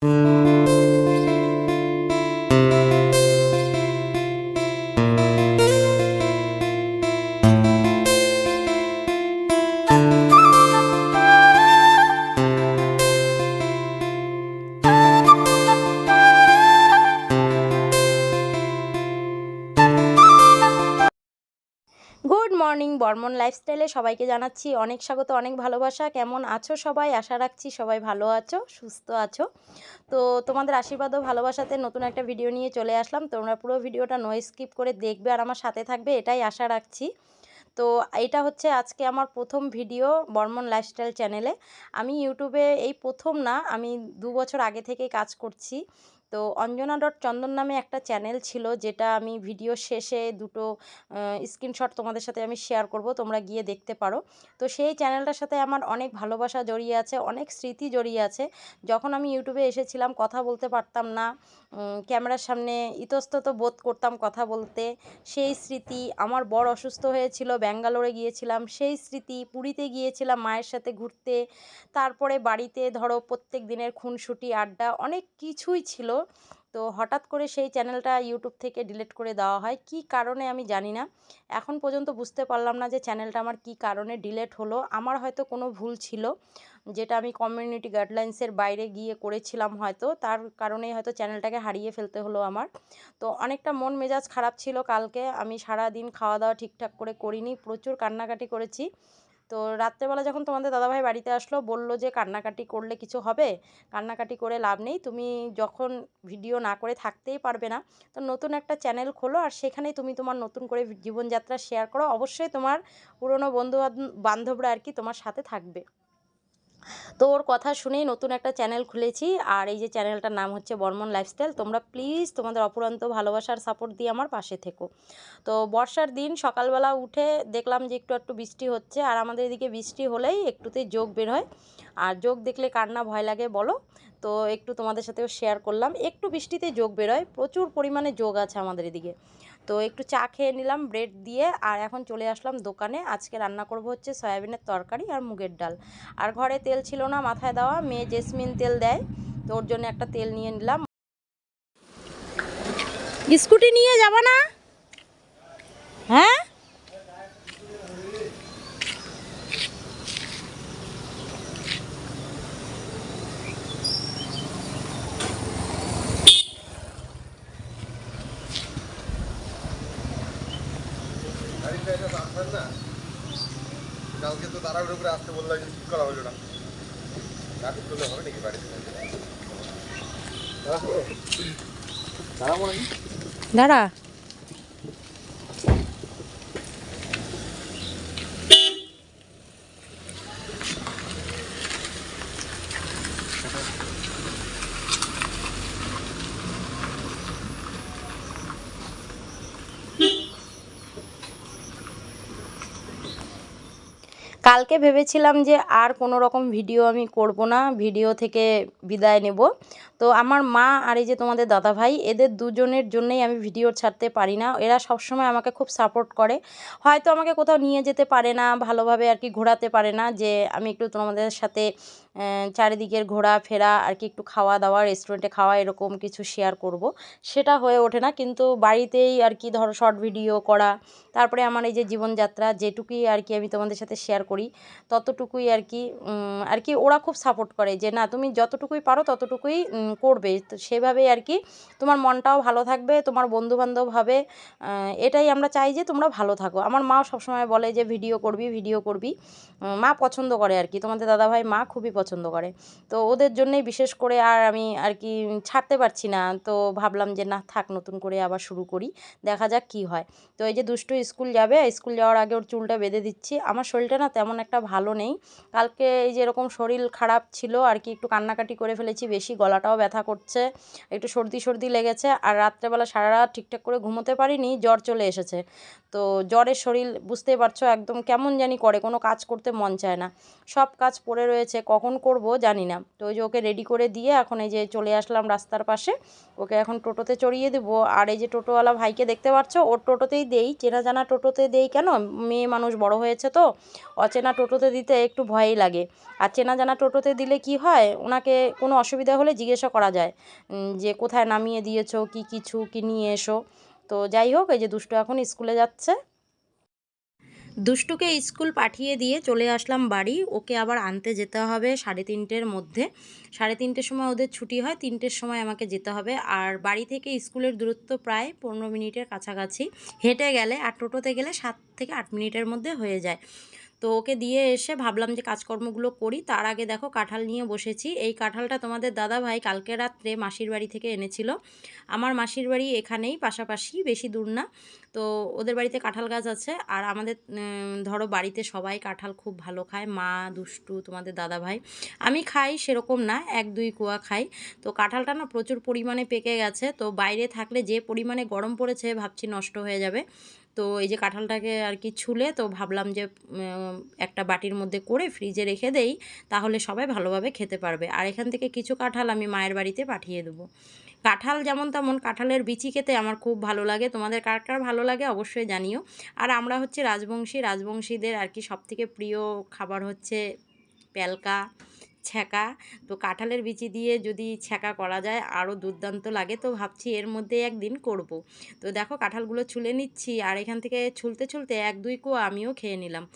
Good morning Barman লাইফস্টাইলে সবাইকে জানাচ্ছি অনেক স্বাগত, অনেক ভালোবাসা। কেমন আছো সবাই? আশা রাখছি সবাই ভালো আছো, সুস্থ আছো। তো তোমাদের আশীর্বাদ ও ভালোবাসাতে নতুন একটা ভিডিও নিয়ে চলে আসলাম। তোমরা পুরো ভিডিওটা নো স্কিপ করে দেখবে আর আমার সাথে থাকবে, এটাই আশা রাখছি। তো এটা হচ্ছে আজকে আমার প্রথম ভিডিও বর্মন লাইফস্টাইল চ্যানেলে। আমি ইউটিউবে এই প্রথম না, আমি 2 বছর আগে থেকেই কাজ করছি। তো অঞ্জনা ডট চন্দন নামে একটা চ্যানেল ছিল, যেটা আমি ভিডিও শেষে দুটো স্ক্রিনশট তোমাদের সাথে আমি শেয়ার করব, তোমরা গিয়ে দেখতে পারো। তো সেই চ্যানেলটার সাথে আমার অনেক ভালোবাসা জড়িয়ে আছে, অনেক স্মৃতি জড়িয়ে আছে। যখন আমি ইউটিউবে এসেছিলাম কথা বলতে পারতাম না, ক্যামেরার সামনে ইতস্তত বোধ করতাম কথা বলতে। সেই স্মৃতি, আমার বর অসুস্থ হয়েছিল, ব্যাঙ্গালোরে গিয়েছিলাম সেই স্মৃতি, পুরীতে গিয়েছিলাম মায়ের সাথে ঘুরতে, তারপরে বাড়িতে ধরো প্রত্যেক দিনের খুনসুটি আড্ডা, অনেক কিছুই ছিল। তো হঠাৎ করে সেই চ্যানেলটা ইউটিউব থেকে ডিলিট করে দেওয়া হয়, কী কারণে আমি জানি না। এখন পর্যন্ত বুঝতে পারলাম না যে চ্যানেলটা আমার কী কারণে ডিলিট হলো। আমার হয়তো কোনো ভুল ছিল, যেটা আমি কমিউনিটি গাইডলাইন্সের বাইরে গিয়ে করেছিলাম হয়তো, তার কারণেই হয়তো চ্যানেলটাকে হারিয়ে ফেলতে হলো আমার। তো অনেকটা মন মেজাজ খারাপ ছিল কালকে, আমি সারা দিন খাওয়া দাওয়া ঠিকঠাক করে করিনি, প্রচুর কান্নাকাটি করেছি। তো রাত্রেবেলা যখন তোমাদের দাদাভাই বাড়িতে আসলো, বলল যে কান্নাকাটি করলে কিছু হবে, কান্নাকাটি করে লাভ নেই, তুমি যখন ভিডিও না করে থাকতেই পারবে না, তো নতুন একটা চ্যানেল খোলো আর সেখানেই তুমি তোমার নতুন করে জীবনযাত্রা শেয়ার করো, অবশ্যই তোমার পুরনো বন্ধু বান্ধবরা আর কি তোমার সাথে থাকবে। তো ওর কথা শুনেই নতুন একটা চ্যানেল খুলেছি, আর এই যে চ্যানেলটার নাম হচ্ছে বর্মন লাইফস্টাইল। তোমরা প্লিজ তোমাদের অপুরন্ত ভালোবাসার সাপোর্ট দিয়ে আমার পাশে থেকো। তো বর্ষার দিন সকালবেলা উঠে দেখলাম যে একটু একটু বৃষ্টি হচ্ছে, আর আমাদের এদিকে বৃষ্টি হলেই একটুতেই যোগ বের হয়, আর যোগ দেখলে কার না ভয় লাগে বলো। তো একটু তোমাদের সাথেও শেয়ার করলাম, একটু বৃষ্টিতে যোগ বেরোয়, প্রচুর পরিমাণে যোগ আছে আমাদের এদিকে। তো একটু চা খেয়ে নিলাম ব্রেড দিয়ে, আর এখন চলে আসলাম দোকানে। আজকে রান্না করব হচ্ছে সয়াবিনের তরকারি আর মুগের ডাল। আর ঘরে তেল ছিল না মাথায় দেওয়া, মেয়ে জেসমিন তেল দেয়, তো ওর জন্য একটা তেল নিয়ে নিলাম। স্কুটি নিয়ে যাবা না? হ্যাঁ, কালকে তো তাড়াহুড়ো করে আসতে বললাম, ঠিক করা হলো না। রাখি করলে হবে নাকি বাড়িতে? দাঁড়া। কালকে ভেবেছিলাম যে আর কোনো রকম ভিডিও আমি করব না, ভিডিও থেকে বিদায় নেব। তো আমার মা আর এই যে তোমাদের দাদাভাই, এদের দুজনের জন্যই আমি ভিডিও ছাড়তে পারি না। এরা সবসময় আমাকে খুব সাপোর্ট করে, হয়তো আমাকে কোথাও নিয়ে যেতে পারে না ভালোভাবে আর কি, ঘোরাতে পারে না যে আমি একটু তোমাদের সাথে চারিদিকের ঘোরাফেরা আর কি, একটু খাওয়া দাওয়া, রেস্টুরেন্টে খাওয়া, এরকম কিছু শেয়ার করব, সেটা হয়ে ওঠে না। কিন্তু বাড়িতেই আর কি ধরো শর্ট ভিডিও করা, তারপরে আমার এই যে জীবনযাত্রা যেটুকুই আর কি আমি তোমাদের সাথে শেয়ার করি, ততটুকুই আর কি ওরা খুব সাপোর্ট করে যে না তুমি যতটুকুই পারো ততটুকুই করবে। তো সেভাবেই আর কি তোমার মনটাও ভালো থাকবে, তোমার বন্ধুবান্ধব হবে, এটাই আমরা চাই যে তোমরা ভালো থাকো। আমার মাও সবসময় বলে যে ভিডিও করবি, ভিডিও করবি। মা পছন্দ করে আর কি, তোমাদের দাদাভাই মা খুবই পছন্দ করে। তো ওদের জন্যেই বিশেষ করে আর আমি আর কি ছাড়তে পারছি না। তো ভাবলাম যে না থাক, নতুন করে আবার শুরু করি, দেখা যাক কি হয়। তো এই যে দুষ্টু স্কুল যাবে, স্কুল যাওয়ার আগে ওর চুলটা বেঁধে দিচ্ছি। আমার শরীরটা না তেমন একটা ভালো নেই, কালকে এই যে এরকম শরীর খারাপ ছিল আর কি, একটু কান্নাকাটি করে ফেলেছি বেশি, গলাটাও ব্যথা করছে, একটু সর্দি সর্দি লেগেছে, আর রাত্রেবেলা সারা রাত ঠিকঠাক করে ঘুমোতে পারিনি, জ্বর চলে এসেছে। তো জ্বরের শরীর বুঝতেই পারছো, একদম কেমন জানি করে, কোনো কাজ করতে মন চায় না, সব কাজ পড়ে রয়েছে, কখন কেমন করব জানি না। তো ওই যে ওকে রেডি করে দিয়ে এখন এই যে চলে আসলাম রাস্তার পাশে, ওকে এখন টোটোতে চড়িয়ে দেবো। আর এই যে টোটোওয়ালা ভাইকে দেখতে পাচ্ছ, ওর টোটোতেই দেই, চেনা জানা টোটোতে দেই। কেন, মেয়ে মানুষ বড় হয়েছে তো, অচেনা টোটোতে দিতে একটু ভয়ই লাগে। আর চেনা জানা টোটোতে দিলে কি হয়, ওনাকে কোনো অসুবিধা হলে জিজ্ঞাসা করা যায় যে কোথায় নামিয়ে দিয়েছো, কি নিয়ে এসো। তো যাই হোক, এই যে দুষ্টু এখন স্কুলে যাচ্ছে। দুষ্টুকে স্কুল পাঠিয়ে দিয়ে চলে আসলাম বাড়ি। ওকে আবার আনতে যেতে হবে 3:30-র মধ্যে। 3:30-র সময় ওদের ছুটি হয়, 3টের সময় আমাকে যেতে হবে। আর বাড়ি থেকে স্কুলের দূরত্ব প্রায় 15 মিনিটের কাছাকাছি হেঁটে গেলে, আর টোটোতে গেলে 7 থেকে 8 মিনিটের মধ্যে হয়ে যায়। তো ওকে দিয়ে এসে ভাবলাম যে কাজকর্মগুলো করি। তার আগে দেখো কাঁঠাল নিয়ে বসেছি। এই কাঁঠালটা তোমাদের দাদাভাই কালকে রাত্রে মাসির বাড়ি থেকে এনেছিল। আমার মাসির বাড়ি এখানেই পাশাপাশি, বেশি দূর না। তো ওদের বাড়িতে কাঁঠাল গাছ আছে। আর আমাদের ধরো বাড়িতে সবাই কাঁঠাল খুব ভালো খায়, মা, দুষ্টু, তোমাদের দাদাভাই। আমি খাই সেরকম না, 1-2 কোয়া খাই। তো কাঁঠালটা না প্রচুর পরিমাণে পেকে গেছে। তো বাইরে থাকলে যে পরিমাণে গরম পড়েছে ভাবছি নষ্ট হয়ে যাবে। তো এই যে কাঁঠালটাকে আর কি ছুলে তো ভাবলাম যে একটা বাটির মধ্যে করে ফ্রিজে রেখে দেই, তাহলে সবাই ভালোভাবে খেতে পারবে। আর এখান থেকে কিছু কাঁঠাল আমি মায়ের বাড়িতে পাঠিয়ে দেবো। কাঁঠাল যেমন তেমন কাঁঠালের বিচি খেতে আমার খুব ভালো লাগে। তোমাদের কার কার ভালো লাগে অবশ্যই জানিও। আর আমরা হচ্ছে রাজবংশীদের আর কি সবথেকে প্রিয় খাবার হচ্ছে প্যালকা, ছ্যাঁকা। তো কাঁঠালের বিচি দিয়ে যদি ছ্যাঁকা করা যায় আরও দুর্দান্ত লাগে। তো ভাবছি এর মধ্যে একদিন করব। তো দেখো কাঁঠালগুলো ছুলে নিচ্ছি, আর এখান থেকে ছুলতে ছুলতে 1-2 কোয়া আমিও খেয়ে নিলাম।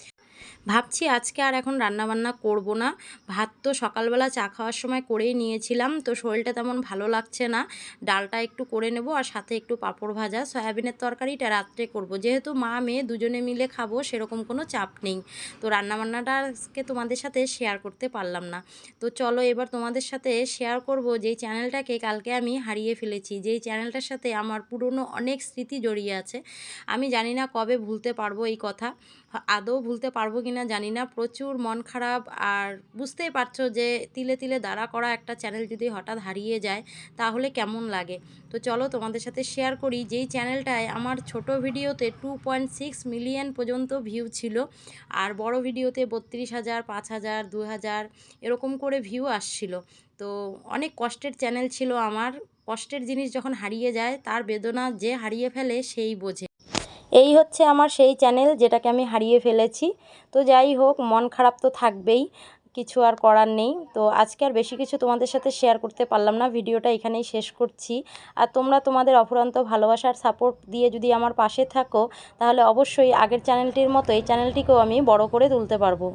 ভাবছি আজকে আর এখন রান্নাবান্না করব না। ভাত তো সকালবেলা চা খাওয়ার সময় করেই নিয়েছিলাম, তো শরীরটা তেমন ভালো লাগছে না। ডালটা একটু করে নেব, আর সাথে একটু পাঁপড় ভাজা, সয়াবিনের তরকারিটা রাত্রে করব। যেহেতু মা মেয়ে দুজনে মিলে খাবো, সেরকম কোনো চাপ নেই। তো রান্নাবান্নাটা আজকে তোমাদের সাথে শেয়ার করতে পারলাম না। তো চলো এবার তোমাদের সাথে শেয়ার করব যেই চ্যানেলটাকে কালকে আমি হারিয়ে ফেলেছি, যেই চ্যানেলটার সাথে আমার পুরনো অনেক স্মৃতি জড়িয়ে আছে। আমি জানি না কবে ভুলতে পারবো এই কথা, আদৌ ভুলতে পারবো কি না জানি না। প্রচুর মন খারাপ। আর বুঝতেই পারছো যে তিলে তিলে দাঁড়া করা একটা চ্যানেল যদি হঠাৎ হারিয়ে যায় তাহলে কেমন লাগে। তো চলো তোমাদের সাথে শেয়ার করি, যেই চ্যানেলটায় আমার ছোট ভিডিওতে 2.6 মিলিয়ন পর্যন্ত ভিউ ছিল, আর বড় ভিডিওতে 32,000, 5,000, 2,000 এরকম করে ভিউ আসছিল। তো অনেক কষ্টের চ্যানেল ছিল আমার। কষ্টের জিনিস যখন হারিয়ে যায় তার বেদনা যে হারিয়ে ফেলে সেই বোঝে। এই হচ্ছে আমার সেই চ্যানেল যেটাকে আমি হারিয়ে ফেলেছি। তো যাই হোক, মন খারাপ তো থাকবেই, কিছু আর করার নেই। তো আজকে আর বেশি কিছু তোমাদের সাথে শেয়ার করতে পারলাম না, ভিডিওটা এখানেই শেষ করছি। আর তোমরা তোমাদের অফুরন্ত ভালোবাসার সাপোর্ট দিয়ে যদি আমার পাশে থাকো, তাহলে অবশ্যই আগের চ্যানেলটির মতো এই চ্যানেলটিকেও আমি বড় করে তুলতে পারবো।